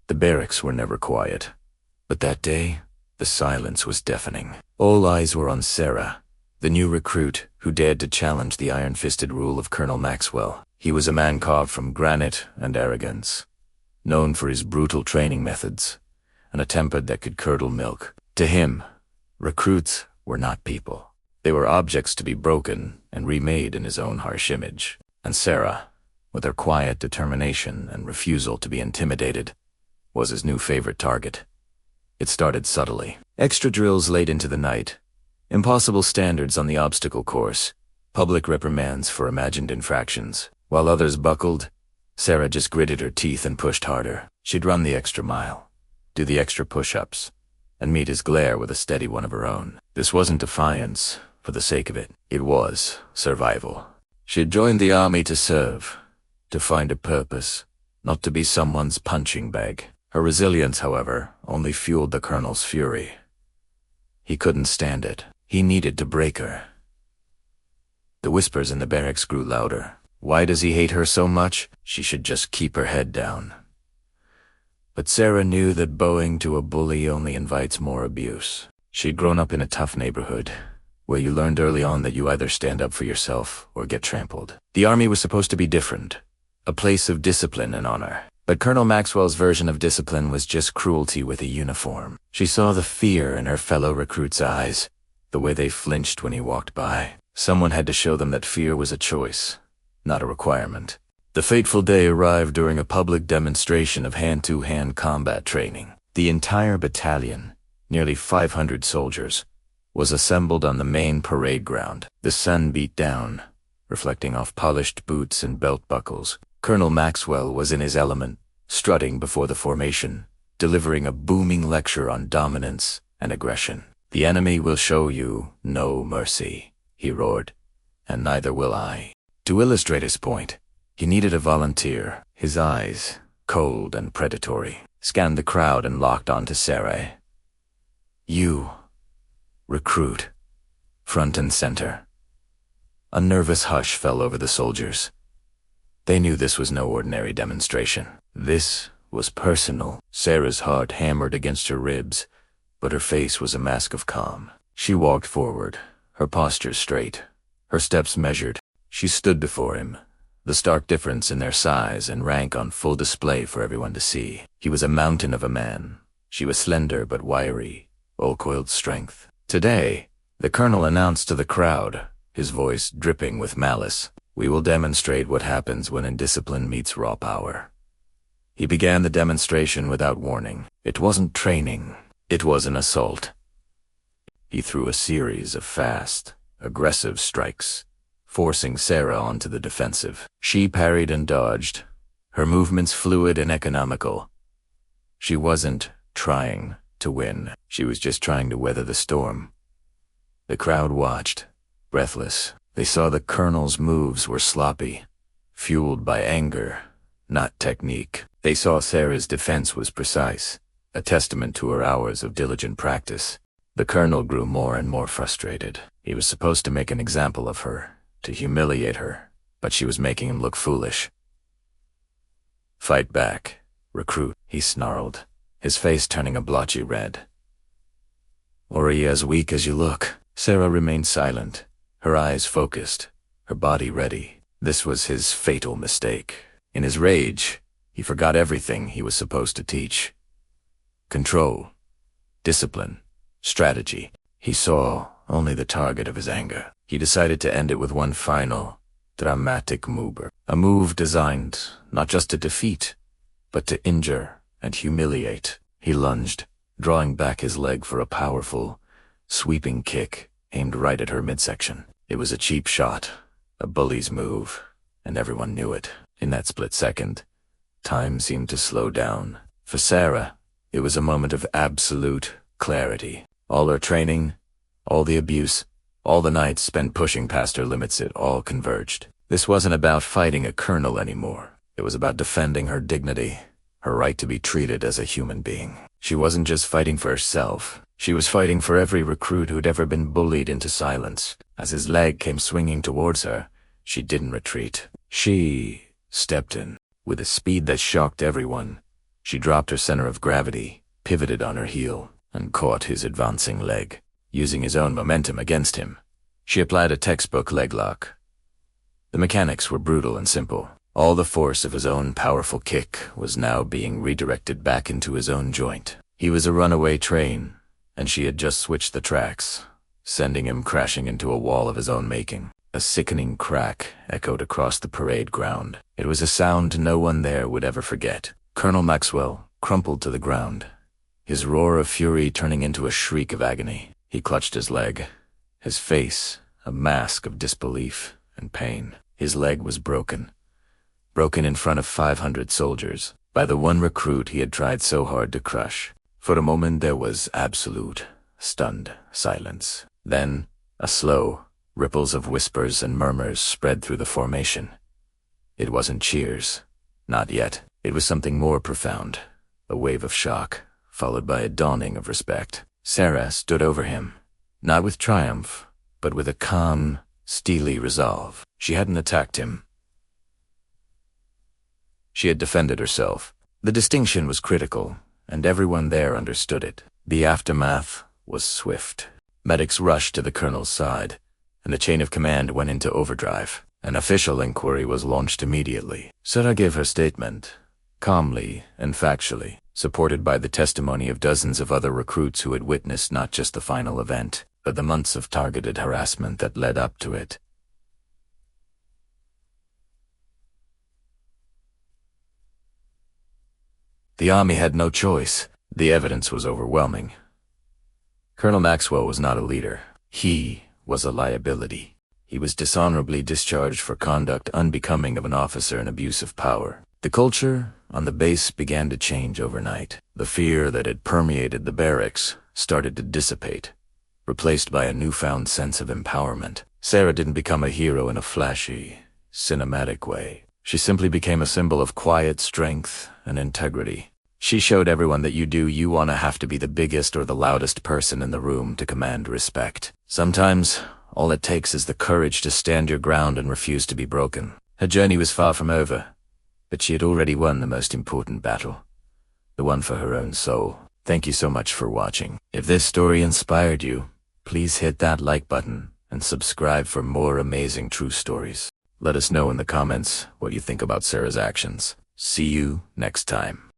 The barracks were never quiet, but that day, the silence was deafening. All eyes were on Sarah, the new recruit who dared to challenge the iron-fisted rule of Colonel Maxwell. He was a man carved from granite and arrogance, known for his brutal training methods and a temper that could curdle milk. To him, recruits were not people. They were objects to be broken and remade in his own harsh image. And Sarah, with her quiet determination and refusal to be intimidated, was his new favorite target. It started subtly. Extra drills late into the night, impossible standards on the obstacle course, public reprimands for imagined infractions. While others buckled, Sarah just gritted her teeth and pushed harder. She'd run the extra mile, do the extra push-ups, and meet his glare with a steady one of her own. This wasn't defiance for the sake of it. It was survival. She'd joined the army to serve, to find a purpose, not to be someone's punching bag. Her resilience, however, only fueled the colonel's fury. He couldn't stand it. He needed to break her. The whispers in the barracks grew louder. Why does he hate her so much? She should just keep her head down. But Sarah knew that bowing to a bully only invites more abuse. She'd grown up in a tough neighborhood, where you learned early on that you either stand up for yourself or get trampled. The army was supposed to be different, a place of discipline and honor. But Colonel Maxwell's version of discipline was just cruelty with a uniform. She saw the fear in her fellow recruits' eyes, the way they flinched when he walked by. Someone had to show them that fear was a choice, not a requirement. The fateful day arrived during a public demonstration of hand-to-hand combat training. The entire battalion, nearly 500 soldiers, was assembled on the main parade ground. The sun beat down, reflecting off polished boots and belt buckles. Colonel Maxwell was in his element, strutting before the formation, delivering a booming lecture on dominance and aggression. "The enemy will show you no mercy," he roared, "and neither will I." To illustrate his point, he needed a volunteer. His eyes, cold and predatory, scanned the crowd and locked onto Sarah. "You, recruit, front and center." A nervous hush fell over the soldiers. They knew this was no ordinary demonstration. This was personal. Sarah's heart hammered against her ribs, but her face was a mask of calm. She walked forward, her posture straight, her steps measured. She stood before him, the stark difference in their size and rank on full display for everyone to see. He was a mountain of a man. She was slender but wiry, oil-coiled strength. Today, the colonel announced to the crowd, his voice dripping with malice, "We will demonstrate what happens when indiscipline meets raw power." He began the demonstration without warning. It wasn't training. It was an assault. He threw a series of fast, aggressive strikes, forcing Sarah onto the defensive. She parried and dodged, her movements fluid and economical. She wasn't trying to win. She was just trying to weather the storm. The crowd watched, breathless. They saw the colonel's moves were sloppy, fueled by anger, not technique. They saw Sarah's defense was precise, a testament to her hours of diligent practice. The colonel grew more and more frustrated. He was supposed to make an example of her, to humiliate her, but she was making him look foolish. "Fight back, recruit," he snarled, his face turning a blotchy red. "Or are you as weak as you look?" Sarah remained silent, her eyes focused, her body ready. This was his fatal mistake. In his rage, he forgot everything he was supposed to teach. Control, discipline, strategy. He saw only the target of his anger. He decided to end it with one final, dramatic move. A move designed not just to defeat, but to injure and humiliate. He lunged, drawing back his leg for a powerful, sweeping kick aimed right at her midsection. It was a cheap shot, a bully's move, and everyone knew it. In that split second, time seemed to slow down. For Sarah, it was a moment of absolute clarity. All her training, all the abuse, all the nights spent pushing past her limits, it all converged. This wasn't about fighting a colonel anymore. It was about defending her dignity, her right to be treated as a human being. She wasn't just fighting for herself. She was fighting for every recruit who'd ever been bullied into silence. As his leg came swinging towards her, she didn't retreat. She stepped in. With a speed that shocked everyone, She dropped her center of gravity, pivoted on her heel, and caught his advancing leg. Using his own momentum against him, she applied a textbook leg lock. The mechanics were brutal and simple. All the force of his own powerful kick was now being redirected back into his own joint. He was a runaway train, and she had just switched the tracks, sending him crashing into a wall of his own making. A sickening crack echoed across the parade ground. It was a sound no one there would ever forget. Colonel Maxwell crumpled to the ground, his roar of fury turning into a shriek of agony. He clutched his leg, his face a mask of disbelief and pain. His leg was broken in front of 500 soldiers, by the one recruit he had tried so hard to crush. For a moment there was absolute, stunned silence. Then, a slow, ripples of whispers and murmurs spread through the formation. It wasn't cheers. Not yet. It was something more profound. A wave of shock, followed by a dawning of respect. Sarah stood over him, not with triumph, but with a calm, steely resolve. She hadn't attacked him. She had defended herself. The distinction was critical, and everyone there understood it. The aftermath was swift. Medics rushed to the colonel's side, and the chain of command went into overdrive. An official inquiry was launched immediately. Sarah gave her statement, calmly and factually, supported by the testimony of dozens of other recruits who had witnessed not just the final event, but the months of targeted harassment that led up to it. The army had no choice. The evidence was overwhelming. Colonel Maxwell was not a leader. He was a liability. He was dishonorably discharged for conduct unbecoming of an officer in abuse of power. The culture on the base began to change overnight. The fear that had permeated the barracks started to dissipate, replaced by a newfound sense of empowerment. Sarah didn't become a hero in a flashy, cinematic way. She simply became a symbol of quiet strength and integrity. She showed everyone that you want to have to be the biggest or the loudest person in the room to command respect. Sometimes, all it takes is the courage to stand your ground and refuse to be broken. Her journey was far from over, but she had already won the most important battle, the one for her own soul. Thank you so much for watching. If this story inspired you, please hit that like button and subscribe for more amazing true stories. Let us know in the comments what you think about Sarah's actions. See you next time.